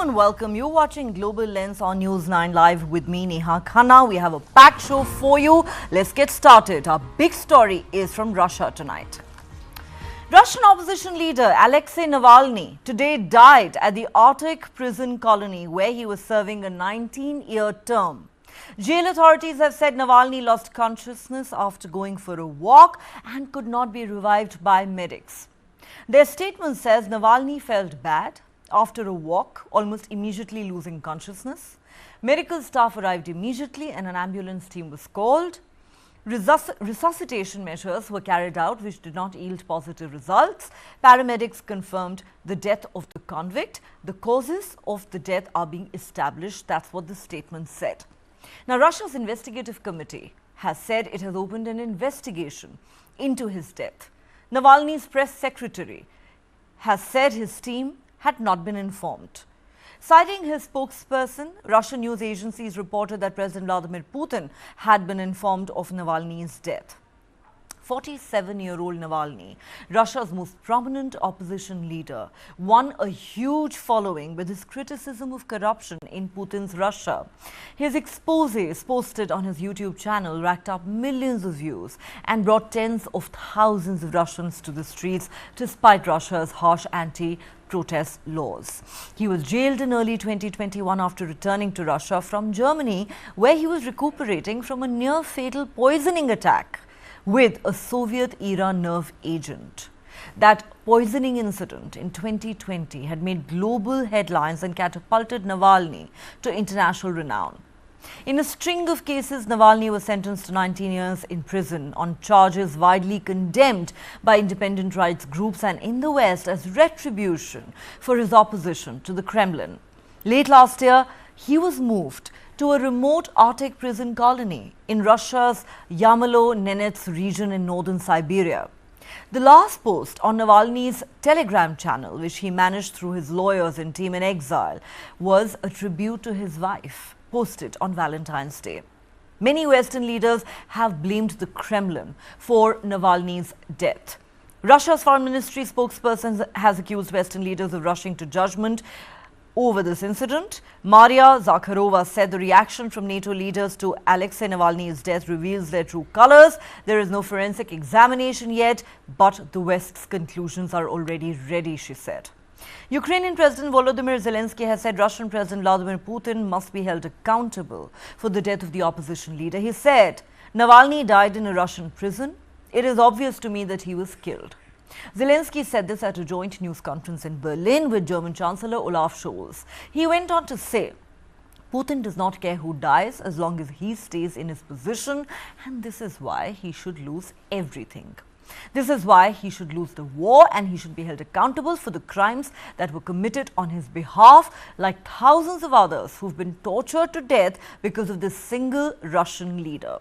and welcome. You're watching Global Lens on News 9 Live with me, Neha Khanna. We have a packed show for you. Let's get started. Our big story is from Russia tonight. Russian opposition leader Alexei Navalny today died at the Arctic prison colony where he was serving a 19-year term. Jail authorities have said Navalny lost consciousness after going for a walk and could not be revived by medics. Their statement says Navalny felt bad after a walk, almost immediately losing consciousness. Medical staff arrived immediately and an ambulance team was called. Resuscitation measures were carried out which did not yield positive results. Paramedics confirmed the death of the convict. The causes of the death are being established. That's what the statement said. Now, Russia's investigative committee has said it has opened an investigation into his death. Navalny's press secretary has said his team had not been informed. Citing his spokesperson, Russian news agencies reported that President Vladimir Putin had been informed of Navalny's death. 47-year-old Navalny, Russia's most prominent opposition leader, won a huge following with his criticism of corruption in Putin's Russia. His exposés posted on his YouTube channel racked up millions of views and brought tens of thousands of Russians to the streets despite Russia's harsh anti-protest laws. He was jailed in early 2021 after returning to Russia from Germany, where he was recuperating from a near-fatal poisoning attack with a Soviet-era nerve agent. That poisoning incident in 2020 had made global headlines and catapulted Navalny to international renown. In a string of cases, Navalny was sentenced to 19 years in prison on charges widely condemned by independent rights groups and in the West as retribution for his opposition to the Kremlin. Late last year, he was moved to a remote Arctic prison colony in Russia's Yamalo-Nenets region in northern Siberia. The last post on Navalny's Telegram channel, which he managed through his lawyers and team in exile, was a tribute to his wife, posted on Valentine's Day. Many Western leaders have blamed the Kremlin for Navalny's death. Russia's foreign ministry spokesperson has accused Western leaders of rushing to judgment over this incident. Maria Zakharova said the reaction from NATO leaders to Alexei Navalny's death reveals their true colors. There is no forensic examination yet, but the West's conclusions are already ready, she said. Ukrainian President Volodymyr Zelensky has said Russian President Vladimir Putin must be held accountable for the death of the opposition leader. He said, Navalny died in a Russian prison. It is obvious to me that he was killed. Zelensky said this at a joint news conference in Berlin with German Chancellor Olaf Scholz. He went on to say, Putin does not care who dies as long as he stays in his position, and this is why he should lose everything. This is why he should lose the war and he should be held accountable for the crimes that were committed on his behalf, like thousands of others who've been tortured to death because of this single Russian leader.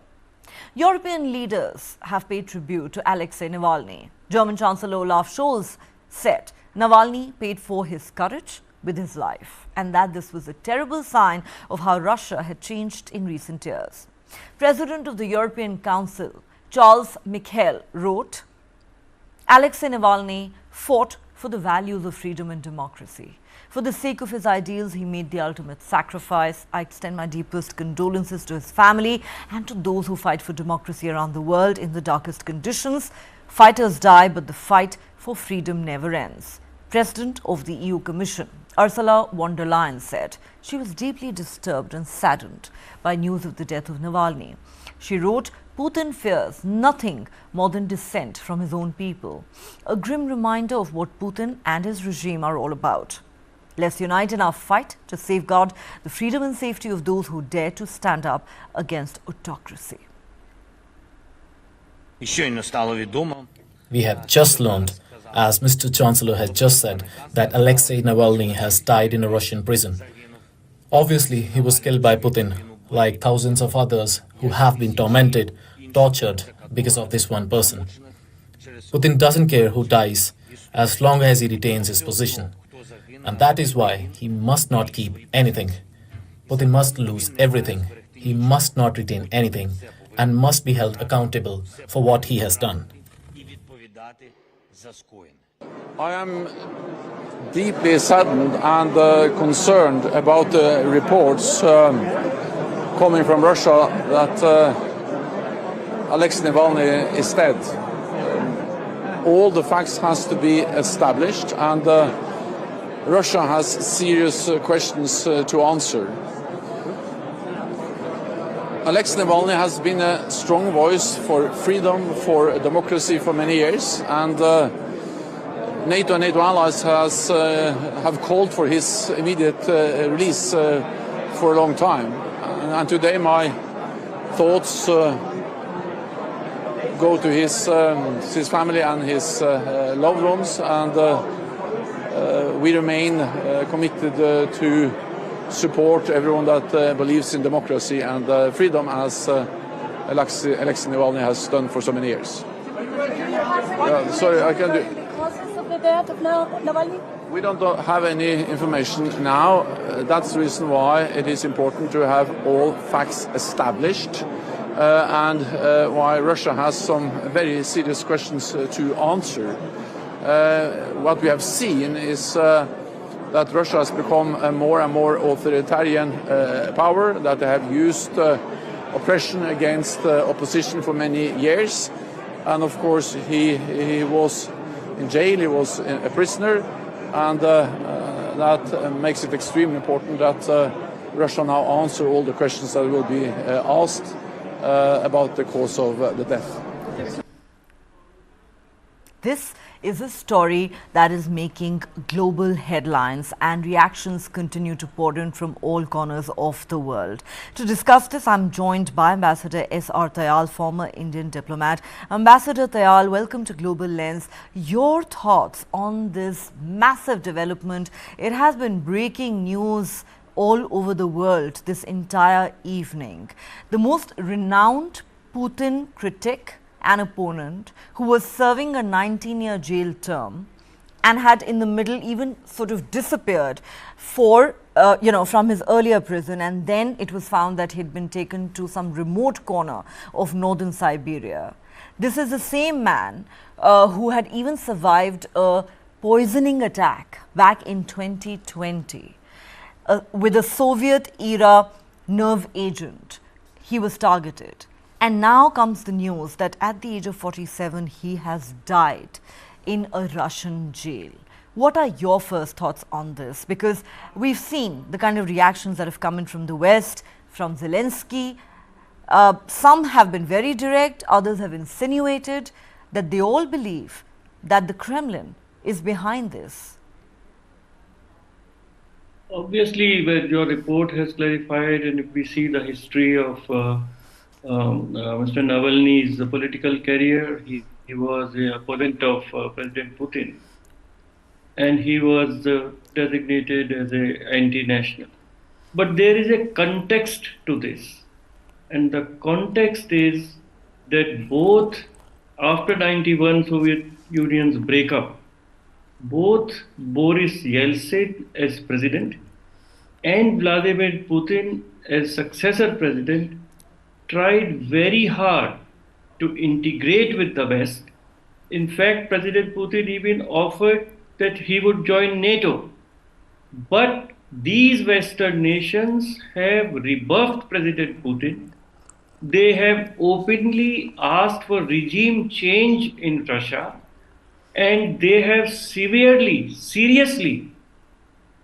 European leaders have paid tribute to Alexei Navalny. German Chancellor Olaf Scholz said Navalny paid for his courage with his life and that this was a terrible sign of how Russia had changed in recent years. President of the European Council, Charles Michel, wrote, Alexei Navalny fought for the values of freedom and democracy. For the sake of his ideals, he made the ultimate sacrifice. I extend my deepest condolences to his family and to those who fight for democracy around the world in the darkest conditions. Fighters die, but the fight for freedom never ends. President of the EU Commission, Ursula von der Leyen, said she was deeply disturbed and saddened by news of the death of Navalny. She wrote, Putin fears nothing more than dissent from his own people, a grim reminder of what Putin and his regime are all about. Let's unite in our fight to safeguard the freedom and safety of those who dare to stand up against autocracy. We have just learned, as Mr. Chancellor has just said, that Alexei Navalny has died in a Russian prison. Obviously, he was killed by Putin, like thousands of others who have been tormented, tortured because of this one person. Putin doesn't care who dies as long as he retains his position. And that is why he must not keep anything. Putin must lose everything. He must not retain anything and must be held accountable for what he has done. За скоєне. I am deeply saddened and concerned about the reports coming from Russia that Alexei Navalny is dead. All the facts has to be established, and Russia has serious questions to answer. Alexei Navalny has been a strong voice for freedom, for democracy for many years, and NATO and NATO allies have called for his immediate release for a long time. And today my thoughts go to his family and his loved ones, and we remain committed to support everyone that believes in democracy and freedom, as Alexei Navalny has done for so many years. Sorry, I can do. Causes of the death of Navalny? We don't have any information now. That's the reason why it is important to have all facts established, and why Russia has some very serious questions to answer. What we have seen is that Russia has become a more and more authoritarian power, that they have used oppression against opposition for many years. And of course, he was in jail, he was a prisoner, and that makes it extremely important that Russia now answer all the questions that will be asked about the cause of the death. This is a story that is making global headlines, and reactions continue to pour in from all corners of the world. To discuss this, I'm joined by Ambassador S.R. Tayal, former Indian diplomat. Ambassador Tayal, welcome to Global Lens. Your thoughts on this massive development? It has been breaking news all over the world this entire evening. The most renowned Putin critic, an opponent who was serving a 19-year jail term and had in the middle even sort of disappeared for, from his earlier prison, and then it was found that he'd been taken to some remote corner of northern Siberia. This is the same man who had even survived a poisoning attack back in 2020 with a Soviet-era nerve agent. He was targeted. And now comes the news that at the age of 47, he has died in a Russian jail. What are your first thoughts on this? Because we've seen the kind of reactions that have come in from the West, from Zelensky. Some have been very direct, others have insinuated that they all believe that the Kremlin is behind this. Obviously, when your report has clarified, and if we see the history of Mr. Navalny's political career, he was an opponent of President Putin, and he was designated as an anti-national. But there is a context to this, and the context is that both after 91 Soviet Union's breakup, both Boris Yeltsin as president and Vladimir Putin as successor president tried very hard to integrate with the West. In fact, President Putin even offered that he would join NATO. But these Western nations have rebuffed President Putin. They have openly asked for regime change in Russia, and they have seriously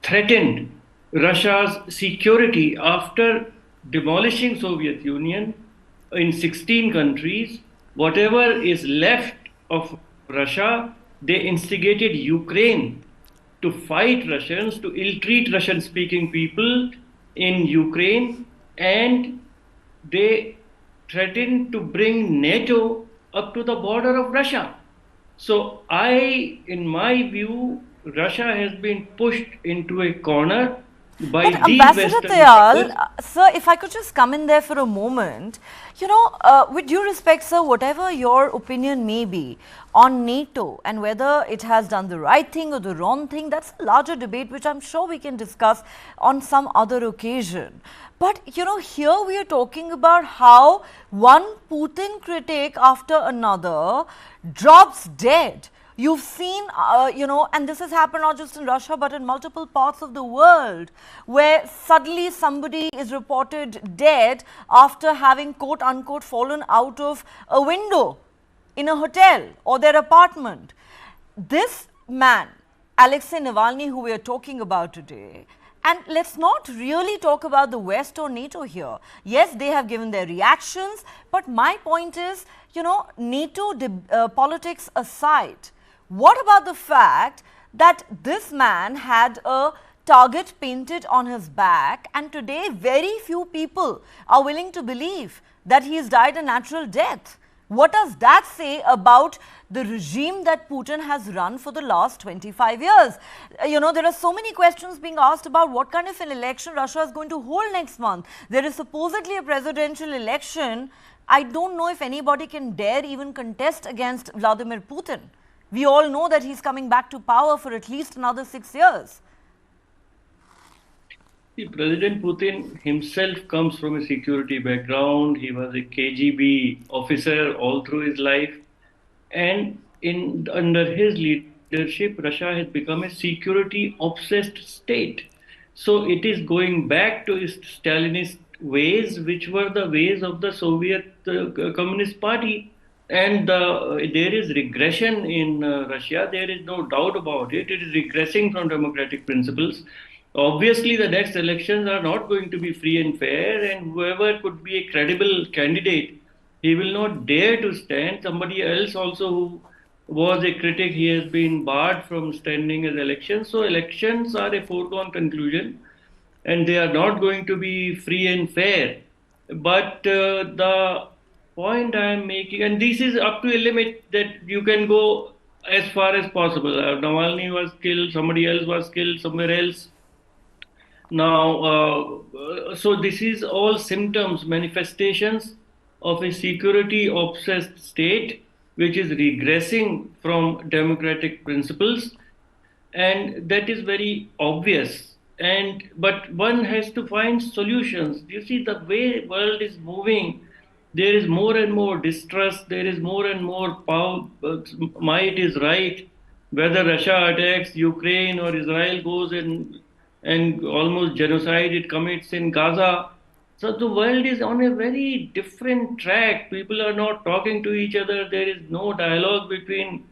threatened Russia's security after demolishing Soviet Union in 16 countries. Whatever is left of Russia, they instigated Ukraine to fight Russians, to ill-treat Russian-speaking people in Ukraine, and they threatened to bring NATO up to the border of Russia. So in my view, Russia has been pushed into a corner by but these Ambassador Western Tayal, sir, if I could just come in there for a moment, with due respect, sir, whatever your opinion may be on NATO and whether it has done the right thing or the wrong thing, that's a larger debate which I'm sure we can discuss on some other occasion. But, here we are talking about how one Putin critic after another drops dead. You've seen, and this has happened not just in Russia, but in multiple parts of the world, where suddenly somebody is reported dead after having quote unquote fallen out of a window in a hotel or their apartment. This man, Alexei Navalny, who we are talking about today, and let's not really talk about the West or NATO here. Yes, they have given their reactions, but my point is, NATO politics aside, what about the fact that this man had a target painted on his back, and today very few people are willing to believe that he has died a natural death? What does that say about the regime that Putin has run for the last 25 years? There are so many questions being asked about what kind of an election Russia is going to hold next month. There is supposedly a presidential election. I don't know if anybody can dare even contest against Vladimir Putin. We all know that he's coming back to power for at least another 6 years. President Putin himself comes from a security background. He was a KGB officer all through his life. And under his leadership, Russia has become a security-obsessed state. So it is going back to its Stalinist ways, which were the ways of the Soviet Communist Party. And there is regression in Russia. There is no doubt about it. It is regressing from democratic principles. Obviously, the next elections are not going to be free and fair, and whoever could be a credible candidate, he will not dare to stand. Somebody else also who was a critic, he has been barred from standing as elections. So elections are a foregone conclusion, and they are not going to be free and fair. But the point I am making, and this is up to a limit that you can go as far as possible. Navalny was killed, somebody else was killed somewhere else. Now, so this is all symptoms, manifestations of a security-obsessed state which is regressing from democratic principles, and that is very obvious. But one has to find solutions. You see, the way the world is moving, there is more and more distrust, there is more and more power, might is right. Whether Russia attacks Ukraine or Israel goes and almost genocide it commits in Gaza. So the world is on a very different track. People are not talking to each other. There is no dialogue between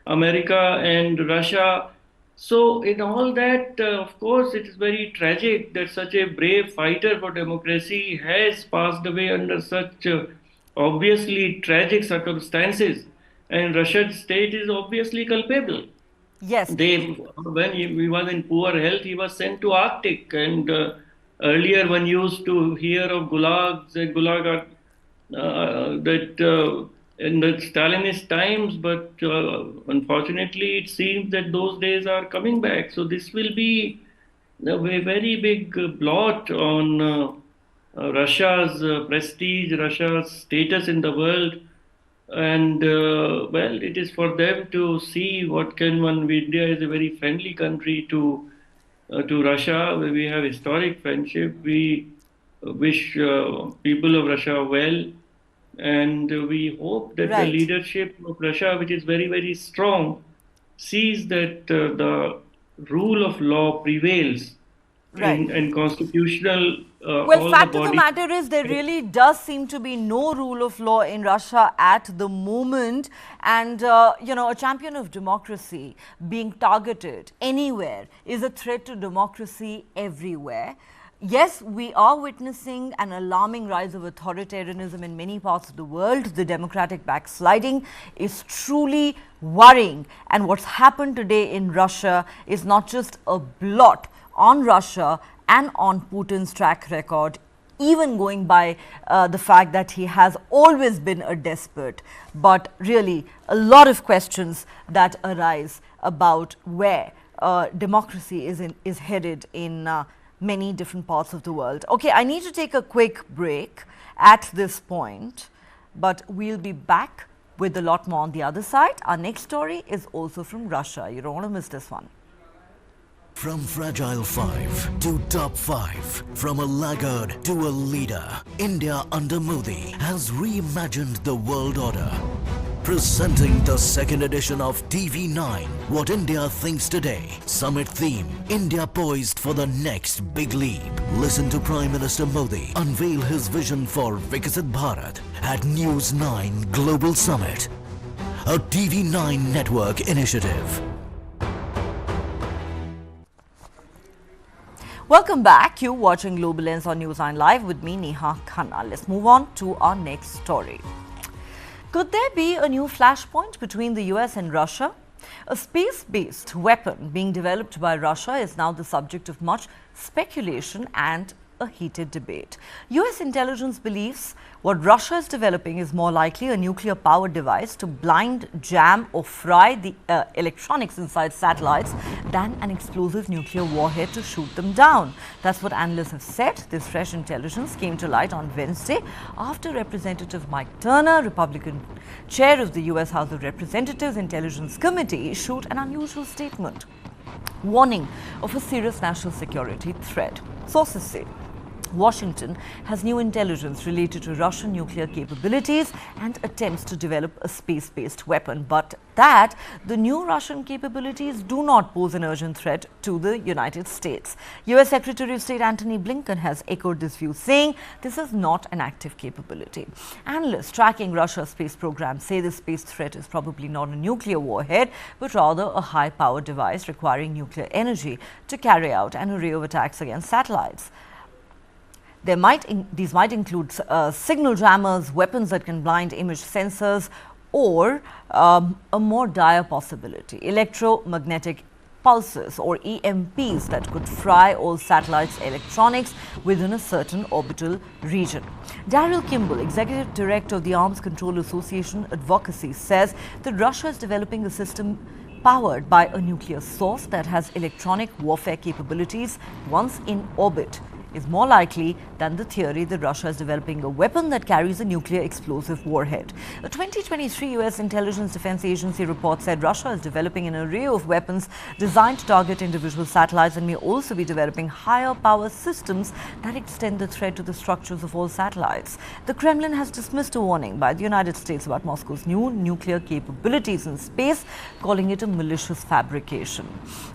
America and Russia. So in all that, of course, it is very tragic that such a brave fighter for democracy has passed away under such obviously tragic circumstances. And Russian state is obviously culpable. Yes. When he was in poor health, he was sent to Arctic. And earlier one used to hear of gulags and gulag in the Stalinist times, but unfortunately it seems that those days are coming back. So this will be a very big blot on Russia's prestige, Russia's status in the world. And well, it is for them to see what can one. India is a very friendly country to Russia. We have historic friendship. We wish people of Russia well, and we hope that the leadership of Russia, which is very strong, sees that the rule of law prevails. And constitutional. Well, fact of the matter is there really does seem to be no rule of law in Russia at the moment, and a champion of democracy being targeted anywhere is a threat to democracy everywhere. Yes, we are witnessing an alarming rise of authoritarianism in many parts of the world. The democratic backsliding is truly worrying, and what's happened today in Russia is not just a blot on Russia and on Putin's track record, even going by the fact that he has always been a despot, but really a lot of questions that arise about where democracy is headed in many different parts of the world. Okay, I need to take a quick break at this point, but we'll be back with a lot more on the other side. Our next story is also from Russia. You don't want to miss this one. From fragile 5 to top 5, from a laggard to a leader, India under Modi has reimagined the world order. Presenting the second edition of TV9, What India Thinks Today. Summit theme, India poised for the next big leap. Listen to Prime Minister Modi unveil his vision for Viksit Bharat at News 9 Global Summit, a TV9 network initiative. Welcome back. You're watching Global Lens on News 9 Live with me, Neha Khanna. Let's move on to our next story. Could there be a new flashpoint between the US and Russia? A space-based weapon being developed by Russia is now the subject of much speculation and a heated debate. US intelligence believes what Russia is developing is more likely a nuclear-powered device to blind, jam or fry the electronics inside satellites than an explosive nuclear warhead to shoot them down. That's what analysts have said. This fresh intelligence came to light on Wednesday after Representative Mike Turner, Republican chair of the US House of Representatives Intelligence Committee, issued an unusual statement warning of a serious national security threat. Sources say Washington has new intelligence related to Russian nuclear capabilities and attempts to develop a space-based weapon, but that the new Russian capabilities do not pose an urgent threat to the United States. US Secretary of State Antony Blinken has echoed this view, saying this is not an active capability. Analysts tracking Russia's space program say the space threat is probably not a nuclear warhead, but rather a high-powered device requiring nuclear energy to carry out an array of attacks against satellites. These might include signal jammers, weapons that can blind image sensors, or a more dire possibility, electromagnetic pulses or EMPs that could fry all satellites' electronics within a certain orbital region. Daryl Kimball, Executive Director of the Arms Control Association Advocacy, says that Russia is developing a system powered by a nuclear source that has electronic warfare capabilities once in orbit is more likely than the theory that Russia is developing a weapon that carries a nuclear explosive warhead. A 2023 US Intelligence Defense Agency report said Russia is developing an array of weapons designed to target individual satellites and may also be developing higher power systems that extend the threat to the structures of all satellites. The Kremlin has dismissed a warning by the United States about Moscow's new nuclear capabilities in space, calling it a malicious fabrication.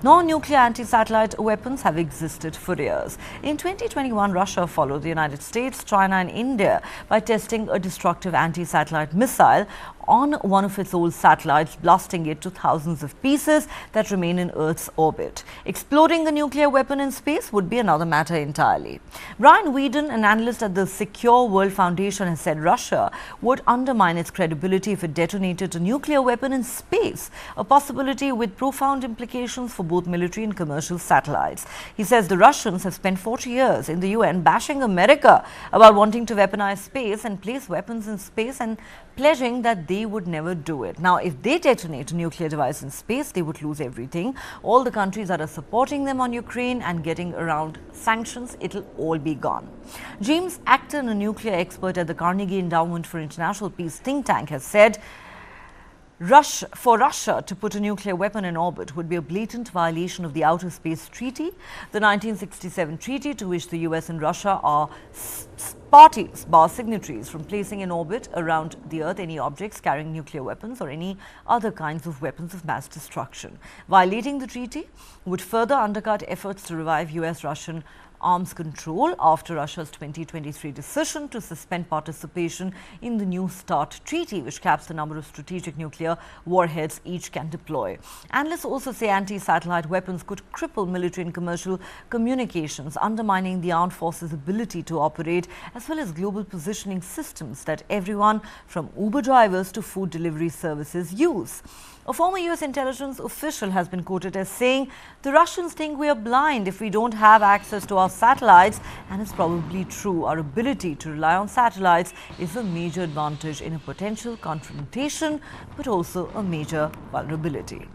Non-nuclear anti-satellite weapons have existed for years. In 2021, Russia followed the United States, China and India by testing a destructive anti-satellite missile on one of its old satellites, blasting it to thousands of pieces that remain in Earth's orbit. Exploding the nuclear weapon in space would be another matter entirely. Brian Whedon, an analyst at the Secure World Foundation, has said Russia would undermine its credibility if it detonated a nuclear weapon in space, a possibility with profound implications for both military and commercial satellites. He says the Russians have spent 40 years in the UN bashing America about wanting to weaponize space and place weapons in space and pledging that they would never do it. Now, if they detonate a nuclear device in space, they would lose everything. All the countries that are supporting them on Ukraine and getting around sanctions, it'll all be gone. James Acton, a nuclear expert at the Carnegie Endowment for International Peace think tank, has said for Russia to put a nuclear weapon in orbit would be a blatant violation of the Outer Space Treaty, the 1967 treaty to which the US and Russia are parties, bar signatories from placing in orbit around the Earth any objects carrying nuclear weapons or any other kinds of weapons of mass destruction. Violating the treaty would further undercut efforts to revive US-Russian arms control after Russia's 2023 decision to suspend participation in the New START treaty, which caps the number of strategic nuclear warheads each can deploy. Analysts also say anti-satellite weapons could cripple military and commercial communications, undermining the armed forces' ability to operate, as well as global positioning systems that everyone from Uber drivers to food delivery services use. A former US intelligence official has been quoted as saying, "The Russians think we are blind if we don't have access to our satellites," and it's probably true. Our ability to rely on satellites is a major advantage in a potential confrontation, but also a major vulnerability.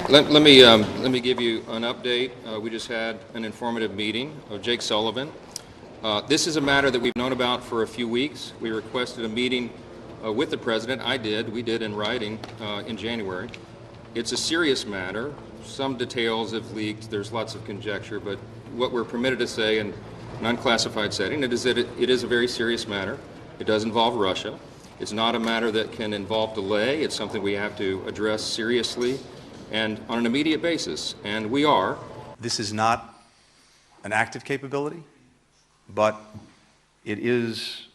Let me give you an update. We just had an informative meeting of Jake Sullivan. This is a matter that we've known about for a few weeks. We requested a meeting with the president. We did in writing in January. It's a serious matter. Some details have leaked. There's lots of conjecture, but what we're permitted to say in an unclassified setting is that it is a very serious matter. It does involve Russia. It's not a matter that can involve delay. It's something we have to address seriously and on an immediate basis, and we are. This is not an active capability, but it is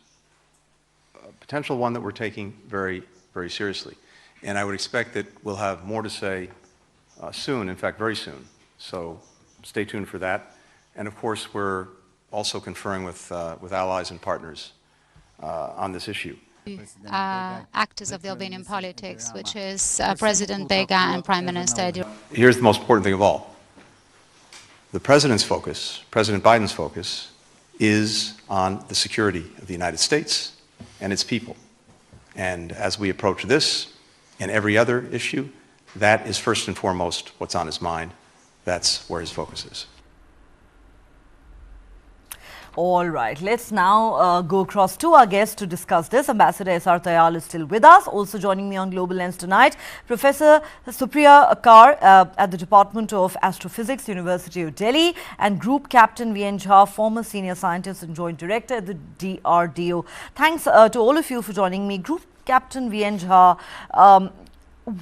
a potential one that we're taking very, very seriously. And I would expect that we'll have more to say soon, in fact, very soon. So stay tuned for that. And of course, we're also conferring with allies and partners on this issue. Actors of the Albanian politics, which is President Bega and Prime Minister. Here's the most important thing of all. The President's focus, President Biden's focus, is on the security of the United States and its people. And as we approach this and every other issue, that is first and foremost what's on his mind. That's where his focus is. All right, let's now go across to our guests to discuss this. Ambassador S.R. Tayal is still with us. Also joining me on Global Lens tonight, Professor Supriya Akar at the Department of Astrophysics, University of Delhi, and Group Captain V.N. Jha, former senior scientist and joint director at the DRDO. Thanks to all of you for joining me. Group Captain V.N. Jha,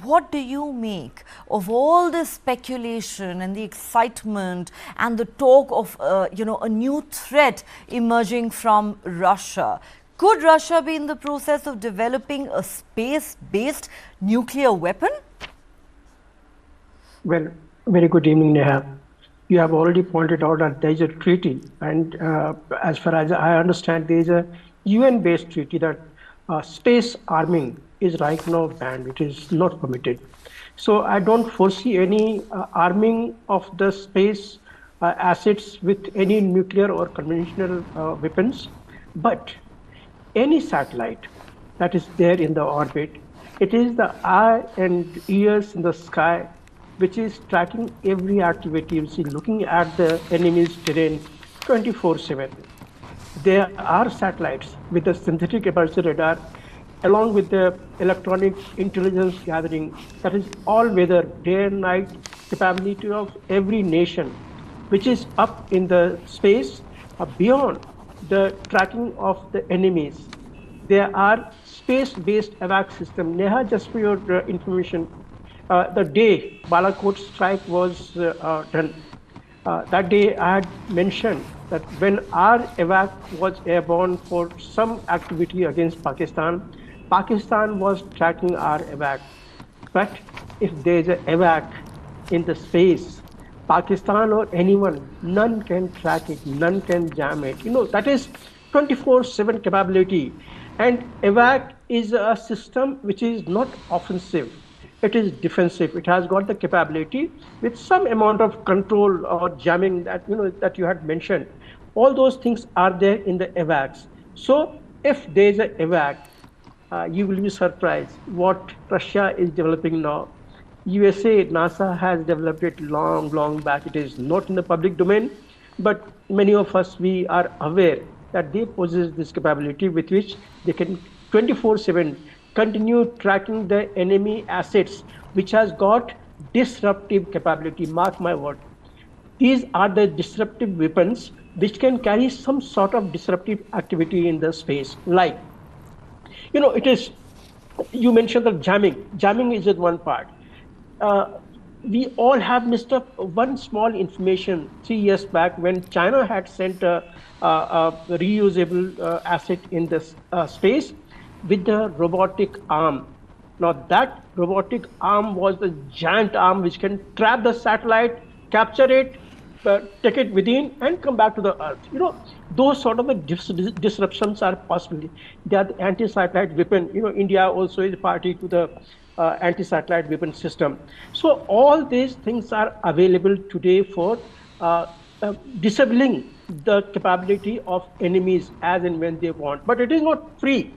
what do you make of all this speculation and the excitement and the talk of, a new threat emerging from Russia? Could Russia be in the process of developing a space-based nuclear weapon? Well, very good evening, Neha. You have already pointed out that there is a treaty, and as far as I understand, there is a UN-based treaty that space arming is right now banned. It is not permitted. So I don't foresee any arming of the space assets with any nuclear or conventional weapons. But any satellite that is there in the orbit, it is the eye and ears in the sky which is tracking every activity, which is looking at the enemy's terrain 24/7. There are satellites with the synthetic aperture radar along with the electronic intelligence gathering, that is all weather, day and night capability of every nation, which is up in the space beyond the tracking of the enemies. There are space-based AVAC system. Neha, just for your information, the day Balakot strike was done, that day I had mentioned that when our AVAC was airborne for some activity against Pakistan, Pakistan was tracking our AVAC. But if there is an AVAC in the space, Pakistan or anyone, none can track it, none can jam it. That is 24/7 capability. And AVAC is a system which is not offensive. It is defensive. It has got the capability with some amount of control or jamming that that you had mentioned. All those things are there in the AVACs. So if there is an AVAC, you will be surprised what Russia is developing now. USA, NASA has developed it long back. It is not in the public domain, but many of us, we are aware that they possess this capability with which they can 24/7 continue tracking the enemy assets, which has got disruptive capability. Mark my word. These are the disruptive weapons which can carry some sort of disruptive activity in the space. Like, it is, you mentioned the jamming. Jamming is at one part. We all have missed up one small information 3 years back when China had sent a reusable asset in the space with the robotic arm. Now that robotic arm was the giant arm which can trap the satellite, capture it, take it within and come back to the earth. Those sort of disruptions are possible. They are the anti-satellite weapon. India also is party to the anti-satellite weapon system. So all these things are available today for disabling the capability of enemies as and when they want. But it is not free.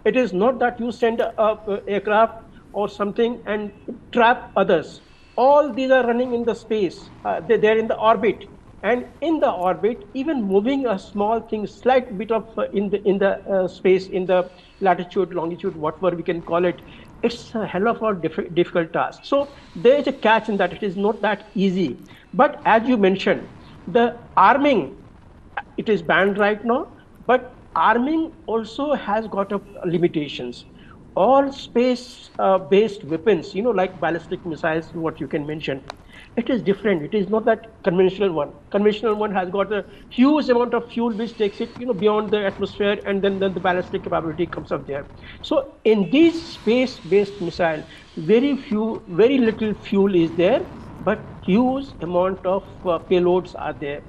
It is not that you send a aircraft or something and trap others. All these are running in the space. They're in the orbit, and in the orbit, even moving a small thing, slight bit of in the space, in the latitude, longitude, whatever we can call it, it's a hell of a difficult task. So there is a catch in that. It is not that easy. But as you mentioned, the arming, it is banned right now. But arming also has got limitations. All space-based weapons, like ballistic missiles, what you can mention, it is different. It is not that conventional one. Conventional one has got a huge amount of fuel which takes it, beyond the atmosphere, and then the ballistic capability comes up there. So in these space-based missile, very little fuel is there, but huge amount of payloads are there.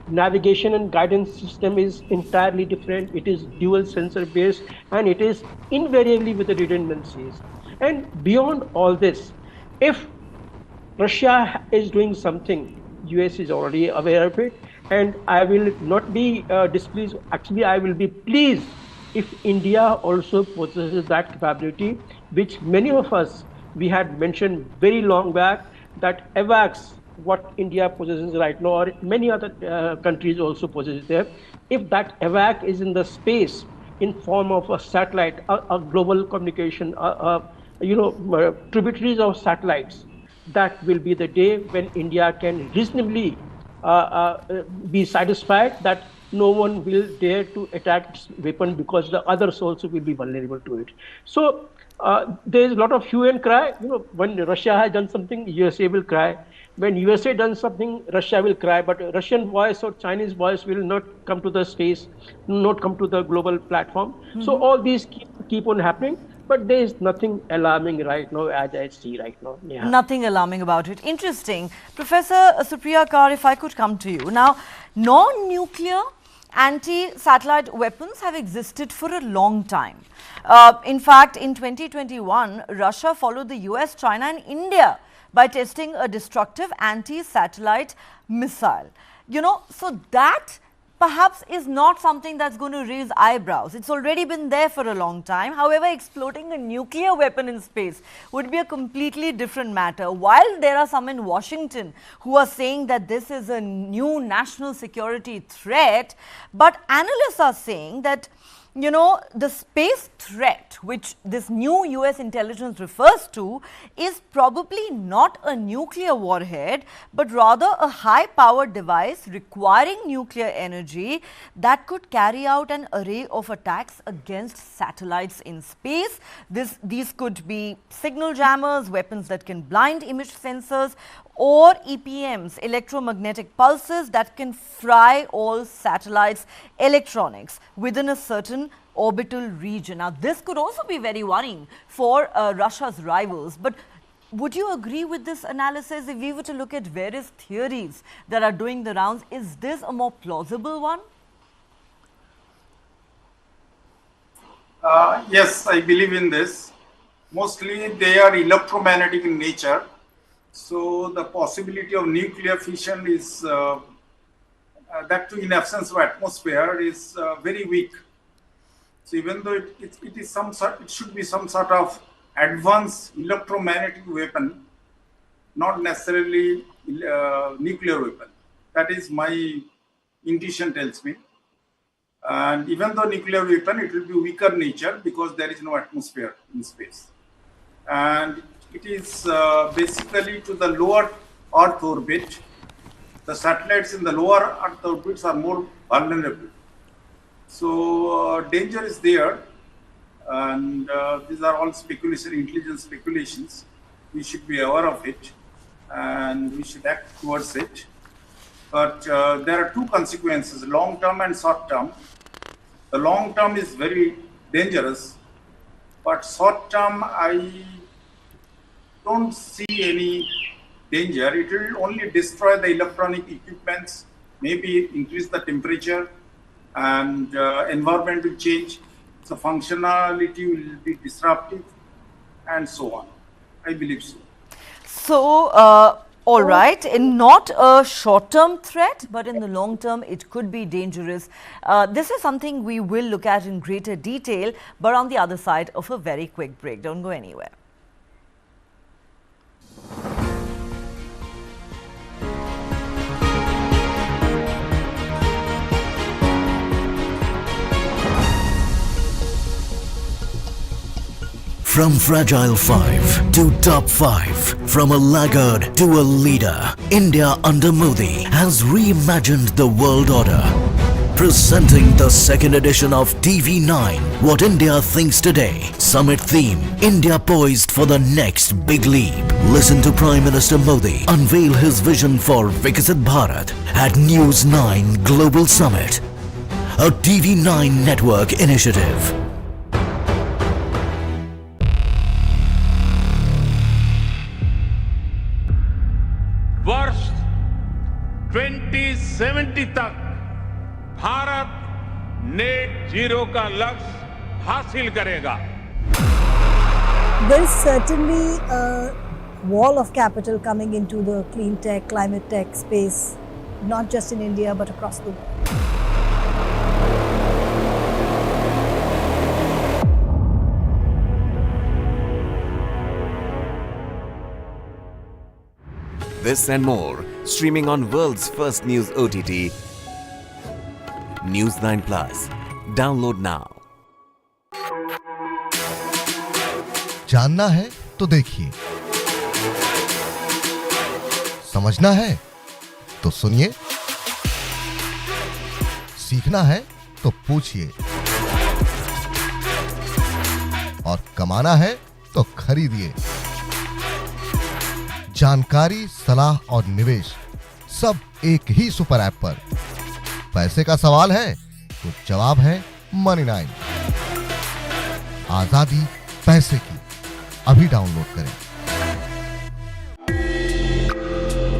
Navigation and guidance system is entirely different. It is dual sensor based, and it is invariably with the redundancies. And beyond all this, if Russia is doing something, US is already aware of it, and I will not be displeased. Actually, I will be pleased if India also possesses that capability, which many of us, we had mentioned very long back, that AWACS, what India possesses right now, or many other countries also possess there. If that AWAC is in the space in form of a satellite, a global communication, tributaries of satellites, that will be the day when India can reasonably be satisfied that no one will dare to attack its weapon, because the others also will be vulnerable to it. So there is a lot of hue and cry. When Russia has done something, USA will cry. When USA does something, Russia will cry, but Russian voice or Chinese voice will not come to the space, not come to the global platform. So all these keep on happening, but there is nothing alarming right now as I see right now. Yeah. Nothing alarming about it. Interesting. Professor Supriya Kar, if I could come to you. Now, non-nuclear anti-satellite weapons have existed for a long time. In fact, in 2021, Russia followed the US, China and India by testing a destructive anti-satellite missile. So that perhaps is not something that's going to raise eyebrows. It's already been there for a long time. However, exploding a nuclear weapon in space would be a completely different matter. While there are some in Washington who are saying that this is a new national security threat, but analysts are saying that the space threat, which this new US intelligence refers to, is probably not a nuclear warhead, but rather a high-powered device requiring nuclear energy that could carry out an array of attacks against satellites in space. These could be signal jammers, weapons that can blind image sensors, or EPMs, electromagnetic pulses that can fry all satellites' electronics within a certain orbital region. Now, this could also be very worrying for Russia's rivals. But would you agree with this analysis? If we were to look at various theories that are doing the rounds, is this a more plausible one? Yes, I believe in this. Mostly they are electromagnetic in nature. So the possibility of nuclear fission is, that too in absence of atmosphere, is very weak. So even though it should be some sort of advanced electromagnetic weapon, not necessarily nuclear weapon. That is my intuition tells me. And even though nuclear weapon, it will be weaker nature because there is no atmosphere in space. And it is basically to the lower Earth orbit. The satellites in the lower Earth orbits are more vulnerable. So danger is there, and these are all speculation, intelligence speculations. We should be aware of it, and we should act towards it. But there are two consequences: long term and short term. The long term is very dangerous, but short term I don't see any danger. It will only destroy the electronic equipments, maybe increase the temperature, and environment will change. So functionality will be disruptive, and so on. I believe so. So, all right, and not a short-term threat, but in the long term, it could be dangerous. This is something we will look at in greater detail, but on the other side of a very quick break. Don't go anywhere. From Fragile 5 to Top 5, from a laggard to a leader, India under Modi has reimagined the world order. Presenting the second edition of TV9, What India Thinks Today. Summit theme, India poised for the next big leap. Listen to Prime Minister Modi unveil his vision for Viksit Bharat at News 9 Global Summit, a TV9 network initiative. वर्ष 2070 तक Bharat net zero का लक्ष्य हासिल करेगा. There's certainly a wall of capital coming into the clean tech, climate tech space, not just in India but across the world. This and more, streaming on world's first news OTT, News 9 Plus. Download now. जानना है तो देखिए, समझना है तो सुनिए, सीखना है तो पूछिए, और कमाना है तो खरीदिए. जानकारी, सलाह और निवेश सब एक ही सुपर ऐप पर. पैसे का सवाल है तो जवाब है मनी 9. आजादी पैसे की. अभी डाउनलोड करें.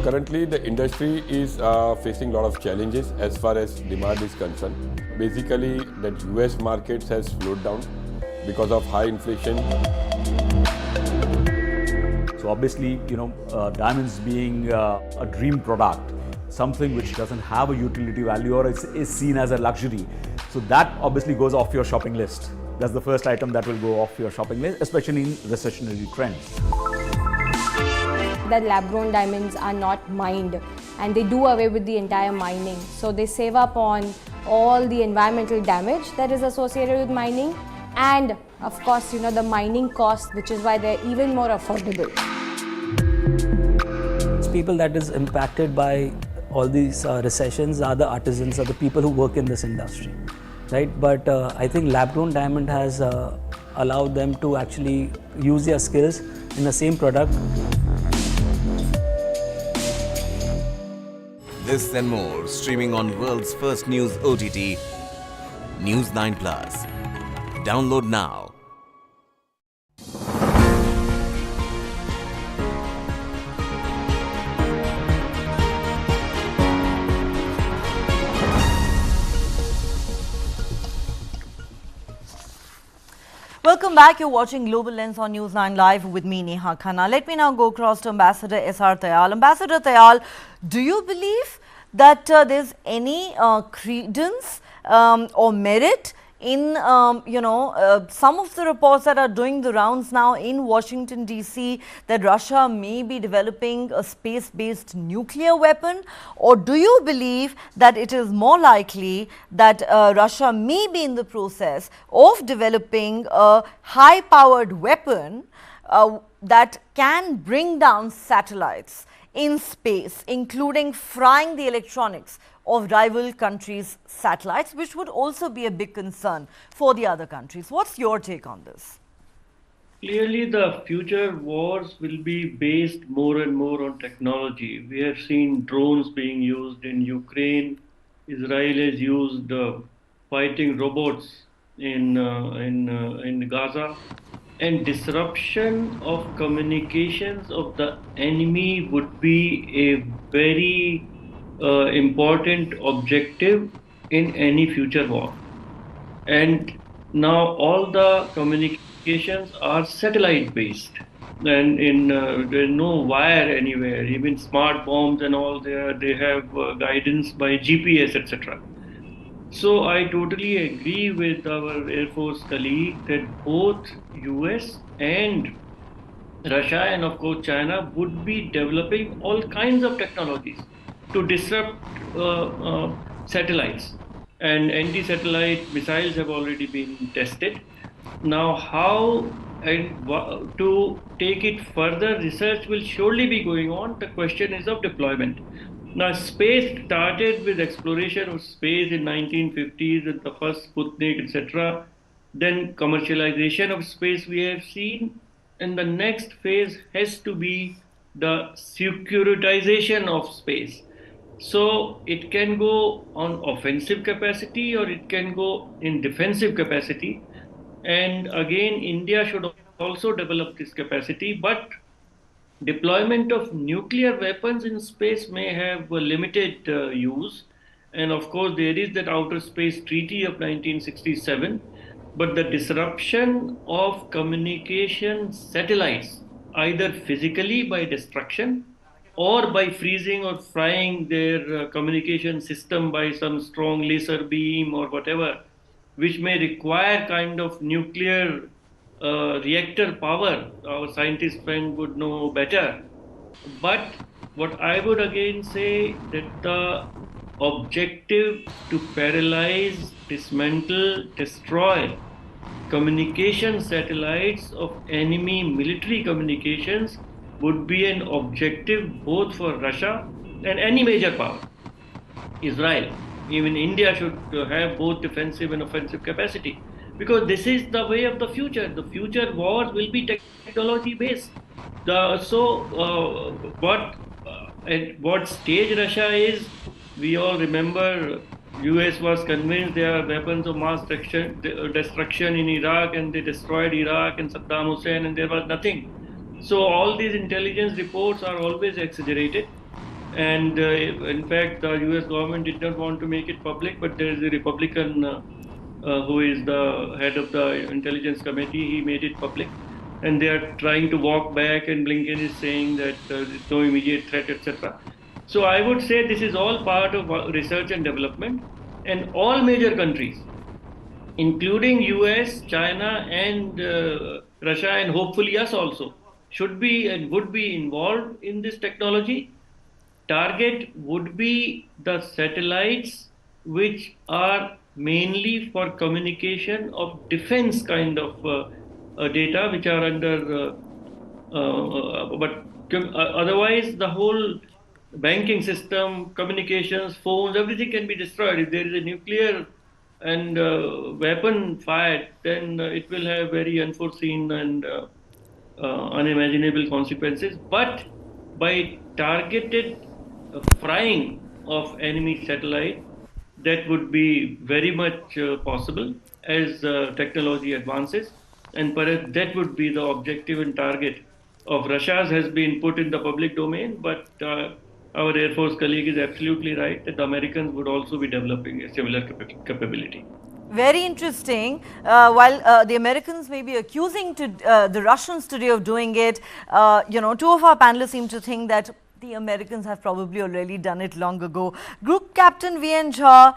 Currently, the industry is facing a lot of challenges as far as demand is concerned. Basically, the US markets has slowed down because of high inflation. So obviously, diamonds being a dream product, something which doesn't have a utility value or is seen as a luxury. So that obviously goes off your shopping list. That's the first item that will go off your shopping list, especially in recessionary trends. That lab-grown diamonds are not mined, and they do away with the entire mining. So they save up on all the environmental damage that is associated with mining, and of course, the mining cost, which is why they're even more affordable. People that is impacted by all these recessions are the artisans, are the people who work in this industry, right? But I think lab-grown diamond has allowed them to actually use their skills in the same product. This and more, streaming on world's first news OTT, News 9 Plus. Download now. Welcome back. You're watching Global Lens on News 9 Live with me, Neha Khanna. Let me now go across to Ambassador S.R. Tayal. Ambassador Tayal, do you believe that there's any credence or merit in, some of the reports that are doing the rounds now in Washington, D.C., that Russia may be developing a space-based nuclear weapon? Or do you believe that it is more likely that Russia may be in the process of developing a high-powered weapon that can bring down satellites in space, including frying the electronics of rival countries' satellites, which would also be a big concern for the other countries? What's your take on this? Clearly, the future wars will be based more and more on technology. We have seen drones being used in Ukraine. Israel has used fighting robots in Gaza. And disruption of communications of the enemy would be a very important objective in any future war. And now all the communications are satellite based, and there's no wire anywhere. Even smart bombs and all, they have guidance by GPS, etc. So I totally agree with our Air Force colleague that both US and Russia and of course China would be developing all kinds of technologies to disrupt satellites, and anti-satellite missiles have already been tested. Now how and to take it further, research will surely be going on. The question is of deployment. Now, space started with exploration of space in 1950s with the first Sputnik, etc. Then commercialization of space we have seen, and the next phase has to be the securitization of space. So it can go on offensive capacity or it can go in defensive capacity. And again, India should also develop this capacity, but deployment of nuclear weapons in space may have a limited use. And of course, there is that Outer Space Treaty of 1967. But the disruption of communication satellites, either physically by destruction or by freezing or frying their communication system by some strong laser beam or whatever, which may require kind of nuclear reactor power. Our scientist friend would know better. But what I would again say that the objective to paralyze, dismantle, destroy communication satellites of enemy military communications would be an objective both for Russia and any major power. Israel, even India should have both defensive and offensive capacity, because this is the way of the future. The future wars will be technology based. At what stage Russia is, we all remember US was convinced there are weapons of mass destruction in Iraq, and they destroyed Iraq and Saddam Hussein, and there was nothing. So all these intelligence reports are always exaggerated. And in fact, the US government did not want to make it public, but there is a Republican who is the head of the intelligence committee. He made it public. And they are trying to walk back, and Blinken is saying that there's no immediate threat, etc. So I would say this is all part of research and development, and all major countries, including US, China, and Russia, and hopefully us also, should be and would be involved in this technology. Target would be the satellites which are mainly for communication of defense kind of data, which are under, but otherwise the whole banking system, communications, phones, everything can be destroyed. If there is a nuclear and weapon fired, then it will have very unforeseen and unimaginable consequences. But by targeted frying of enemy satellite, that would be very much possible as technology advances, and perhaps that would be the objective and target of Russia's has been put in the public domain, but our Air Force colleague is absolutely right that the Americans would also be developing a similar capability. Very interesting. While the Americans may be accusing the Russians today of doing it, two of our panelists seem to think that the Americans have probably already done it long ago. Group Captain VN Jha,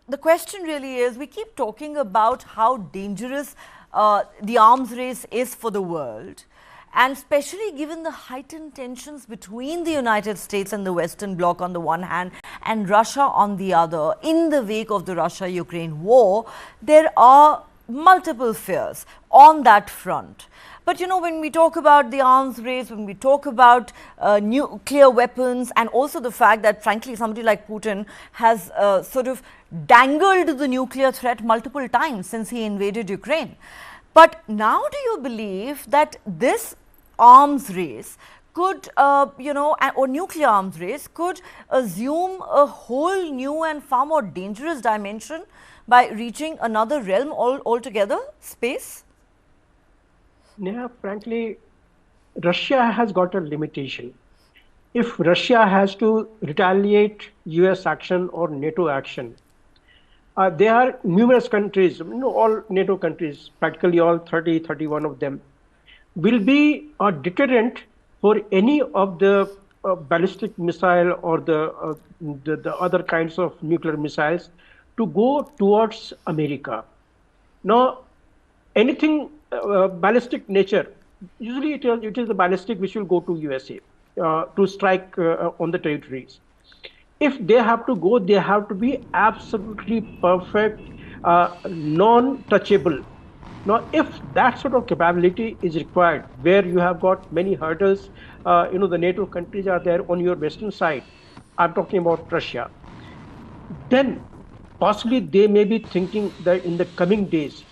the question really is, we keep talking about how dangerous the arms race is for the world. And especially given the heightened tensions between the United States and the Western Bloc on the one hand and Russia on the other, in the wake of the Russia-Ukraine war, there are multiple fears on that front. But when we talk about the arms race, when we talk about nuclear weapons, and also the fact that frankly somebody like Putin has sort of dangled the nuclear threat multiple times since he invaded Ukraine. But now do you believe that this arms race could, or nuclear arms race could assume a whole new and far more dangerous dimension by reaching another realm altogether, space? Yeah, frankly, Russia has got a limitation. If Russia has to retaliate US action or NATO action, there are numerous countries, all NATO countries, practically all 30, 31 of them, will be a deterrent for any of the ballistic missile or the other kinds of nuclear missiles to go towards America. Now, anything ballistic nature, usually it is the ballistic which will go to USA to strike on the territories. If they have to go, they have to be absolutely perfect, non-touchable, Now, if that sort of capability is required, where you have got many hurdles, the NATO countries are there on your western side, I'm talking about Russia, then possibly they may be thinking that in the coming days,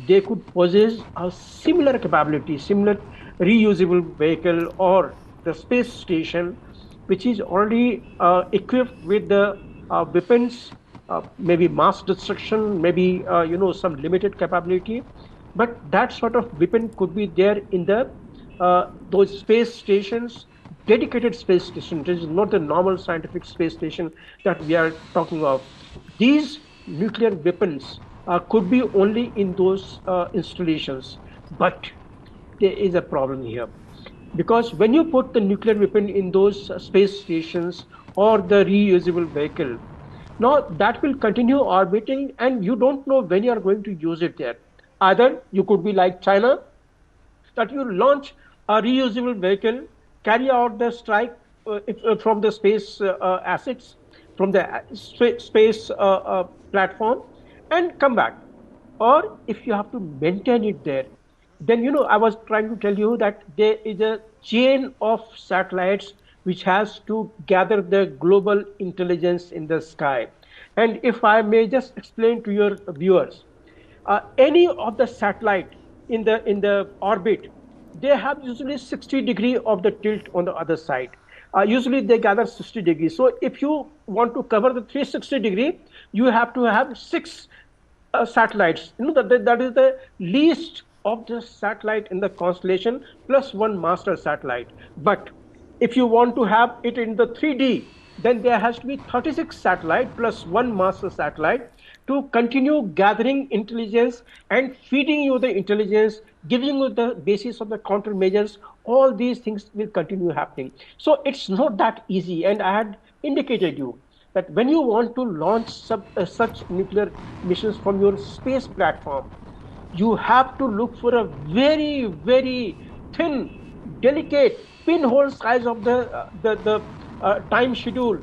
they could possess a similar capability, similar reusable vehicle or the space station, which is already equipped with the weapons, maybe mass destruction, maybe some limited capability, but that sort of weapon could be there in the those space stations, dedicated space stations. This is not the normal scientific space station that we are talking of. These nuclear weapons could be only in those installations, but there is a problem here. Because when you put the nuclear weapon in those space stations or the reusable vehicle, now that will continue orbiting and you don't know when you are going to use it there. Either you could be like China, that you launch a reusable vehicle, carry out the strike from the space assets, from the space platform, and come back. Or if you have to maintain it there, then I was trying to tell you that there is a chain of satellites which has to gather the global intelligence in the sky. And if I may just explain to your viewers, any of the satellite in the orbit, they have usually 60 degree of the tilt on the other side. Usually they gather 60 degrees. So if you want to cover the 360 degree, you have to have 6 satellites. That is the least of the satellite in the constellation plus 1 master satellite. But if you want to have it in the 3D, then there has to be 36 satellite plus 1 master satellite to continue gathering intelligence and feeding you the intelligence, giving you the basis of the countermeasures. All these things will continue happening. So it's not that easy. And I had indicated you that when you want to launch such nuclear missions from your space platform, you have to look for a very, very thin, delicate pinhole size of the time schedule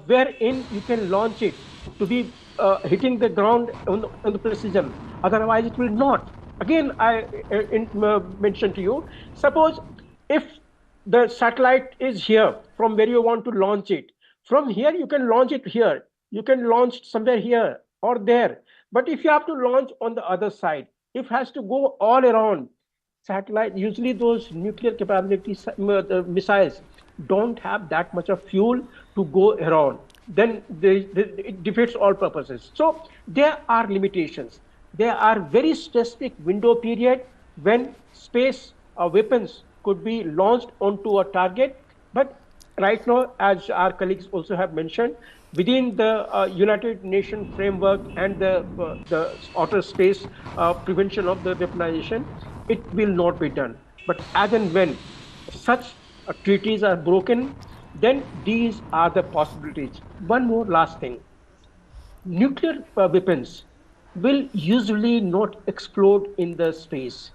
wherein you can launch it to be hitting the ground on the precision. Otherwise, it will not. Again, I mentioned to you, suppose if the satellite is here from where you want to launch it, from here you can launch it here, you can launch somewhere here or there. But if you have to launch on the other side, it has to go all around. Satellite, usually those nuclear capability missiles don't have that much of fuel to go around. Then it defeats all purposes. So there are limitations. There are very specific window period when space weapons could be launched onto a target. But right now, as our colleagues also have mentioned, within the United Nations framework and the outer space prevention of the weaponization, it will not be done. But as and when such treaties are broken, then these are the possibilities. One more last thing. Nuclear weapons will usually not explode in the space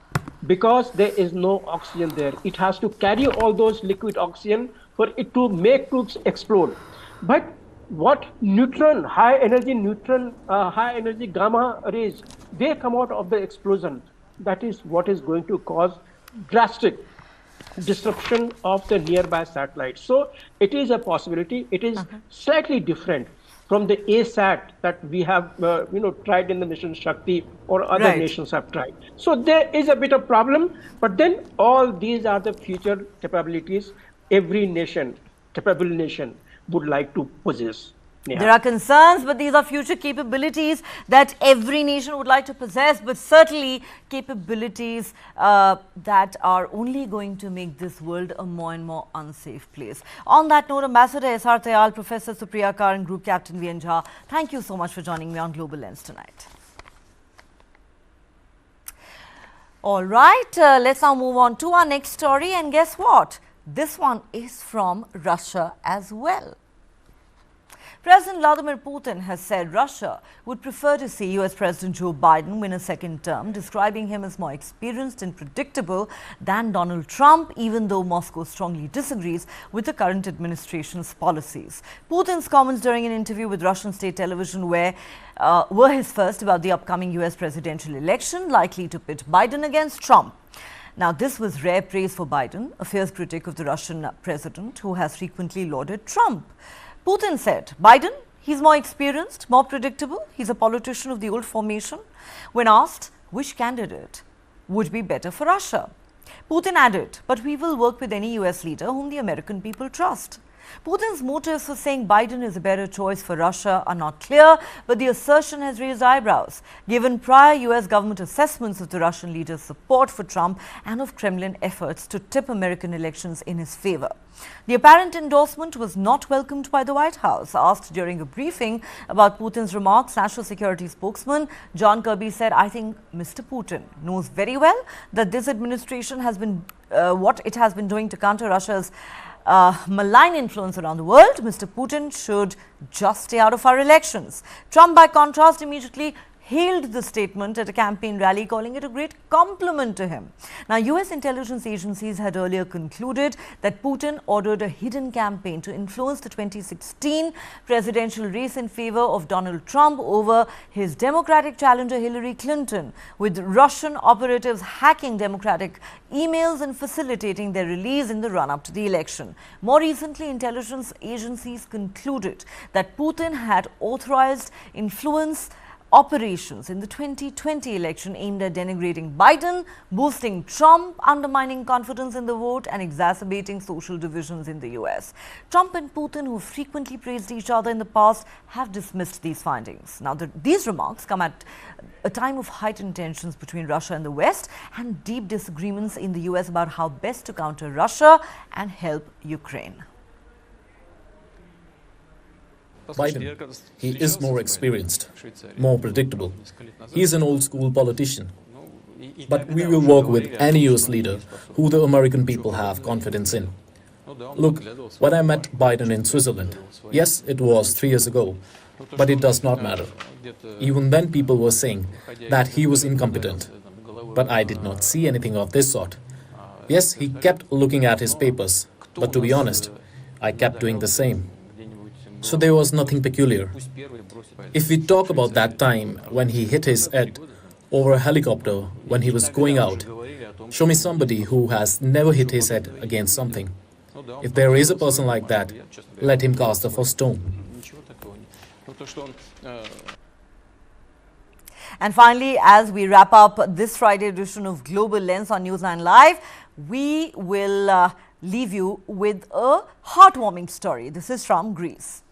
because there is no oxygen there. It has to carry all those liquid oxygen for it to make to explode. But what neutron, high energy gamma rays, they come out of the explosion. That is what is going to cause drastic disruption of the nearby satellites. So it is a possibility. It is slightly different from the ASAT that we have tried in the mission Shakti or other nations have tried. So there is a bit of problem, but then all these are the future capabilities every nation, capable nation, would like to possess. There are concerns, but these are future capabilities that every nation would like to possess, but certainly capabilities that are only going to make this world a more and more unsafe place. On that note, Ambassador S.R. Tayal, Professor Supriya Kar and Group Captain V.N. Jha, thank you so much for joining me on Global Lens tonight. All right, let's now move on to our next story, and guess what? This one is from Russia as well. President Vladimir Putin has said Russia would prefer to see US President Joe Biden win a second term, describing him as more experienced and predictable than Donald Trump, even though Moscow strongly disagrees with the current administration's policies. Putin's comments during an interview with Russian state television were his first about the upcoming US presidential election, likely to pit Biden against Trump. Now, this was rare praise for Biden, a fierce critic of the Russian president who has frequently lauded Trump. Putin said, Biden, he's more experienced, more predictable, he's a politician of the old formation. When asked which candidate would be better for Russia, Putin added, but we will work with any US leader whom the American people trust. Putin's motives for saying Biden is a better choice for Russia are not clear, but the assertion has raised eyebrows, given prior US government assessments of the Russian leader's support for Trump and of Kremlin efforts to tip American elections in his favor. The apparent endorsement was not welcomed by the White House. Asked during a briefing about Putin's remarks, National Security spokesman John Kirby said, I think Mr. Putin knows very well that this administration has been what it has been doing to counter Russia's malign influence around the world. Mr. Putin should just stay out of our elections. Trump, by contrast, immediately hailed the statement at a campaign rally, calling it a great compliment to him. Now, US intelligence agencies had earlier concluded that Putin ordered a hidden campaign to influence the 2016 presidential race in favor of Donald Trump over his Democratic challenger Hillary Clinton, with Russian operatives hacking Democratic emails and facilitating their release in the run-up to the election. More recently, intelligence agencies concluded that Putin had authorized influence operations in the 2020 election aimed at denigrating Biden, boosting Trump, undermining confidence in the vote, and exacerbating social divisions in the US. Trump and Putin, who frequently praised each other in the past, have dismissed these findings. Now, these remarks come at a time of heightened tensions between Russia and the West and deep disagreements in the US about how best to counter Russia and help Ukraine. Biden, he is more experienced, more predictable. He is an old-school politician. But we will work with any US leader who the American people have confidence in. Look, when I met Biden in Switzerland, yes, it was 3 years ago, but it does not matter. Even then people were saying that he was incompetent. But I did not see anything of this sort. Yes, he kept looking at his papers, but to be honest, I kept doing the same. So there was nothing peculiar. If we talk about that time when he hit his head over a helicopter when he was going out, show me somebody who has never hit his head against something. If there is a person like that, let him cast the first stone. And finally, as we wrap up this Friday edition of Global Lens on News9 Live, we will leave you with a heartwarming story. This is from Greece.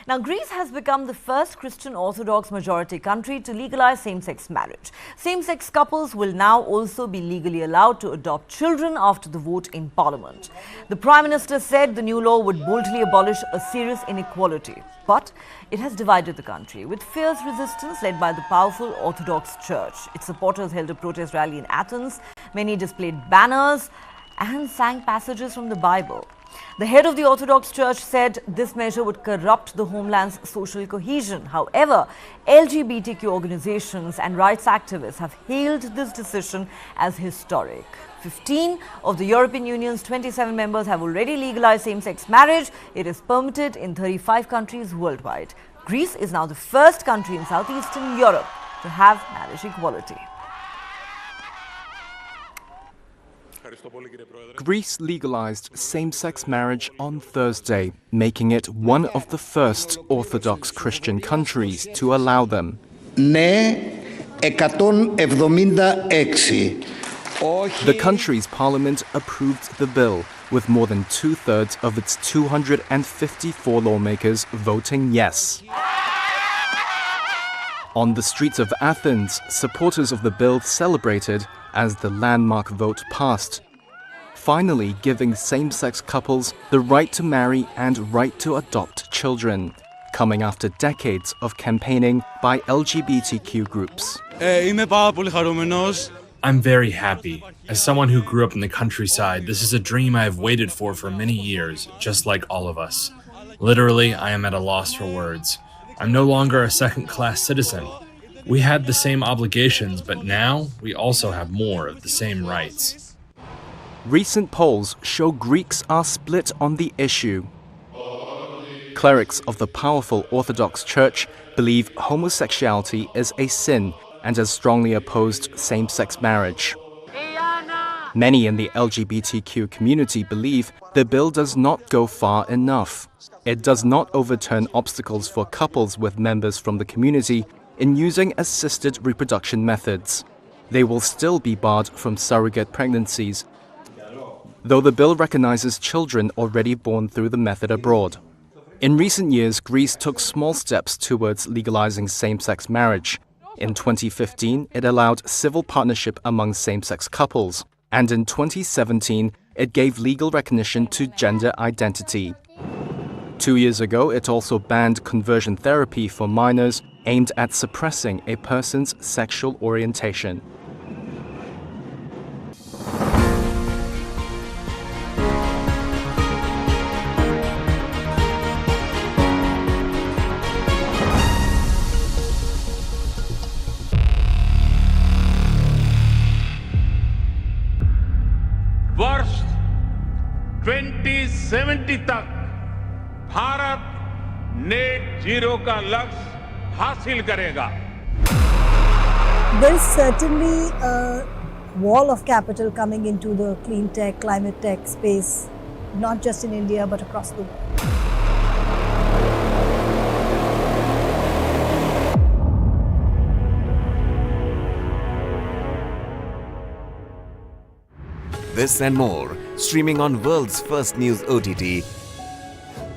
Now, Greece has become the first Christian Orthodox majority country to legalize same-sex marriage. Same-sex couples will now also be legally allowed to adopt children after the vote in Parliament. The Prime Minister said the new law would boldly abolish a serious inequality. But it has divided the country, with fierce resistance led by the powerful Orthodox Church. Its supporters held a protest rally in Athens. Many displayed banners and sang passages from the Bible. The head of the Orthodox Church said this measure would corrupt the homeland's social cohesion. However, LGBTQ organizations and rights activists have hailed this decision as historic. 15 of the European Union's 27 members have already legalized same-sex marriage. It is permitted in 35 countries worldwide. Greece is now the first country in southeastern Europe to have marriage equality. Greece legalized same-sex marriage on Thursday, making it one of the first Orthodox Christian countries to allow them. Ναι, 176. The country's parliament approved the bill, with more than two-thirds of its 254 lawmakers voting yes. On the streets of Athens, supporters of the bill celebrated as the landmark vote passed, finally giving same-sex couples the right to marry and right to adopt children, coming after decades of campaigning by LGBTQ groups. I'm very happy. As someone who grew up in the countryside, this is a dream I have waited for many years, just like all of us. Literally, I am at a loss for words. I'm no longer a second-class citizen. We had the same obligations, but now we also have more of the same rights. Recent polls show Greeks are split on the issue. Clerics of the powerful Orthodox Church believe homosexuality is a sin and has strongly opposed same-sex marriage. Many in the LGBTQ community believe the bill does not go far enough. It does not overturn obstacles for couples with members from the community in using assisted reproduction methods. They will still be barred from surrogate pregnancies, though the bill recognizes children already born through the method abroad. In recent years, Greece took small steps towards legalizing same-sex marriage. In 2015, it allowed civil partnership among same-sex couples, and in 2017, it gave legal recognition to gender identity. 2 years ago, it also banned conversion therapy for minors aimed at suppressing a person's sexual orientation. वर्ष 2070 तक Bharat net zero का लक्ष्य हासिल करेगा. There is certainly a wall of capital coming into the clean tech, climate tech space, not just in India but across the world. This and more, streaming on world's first news OTT,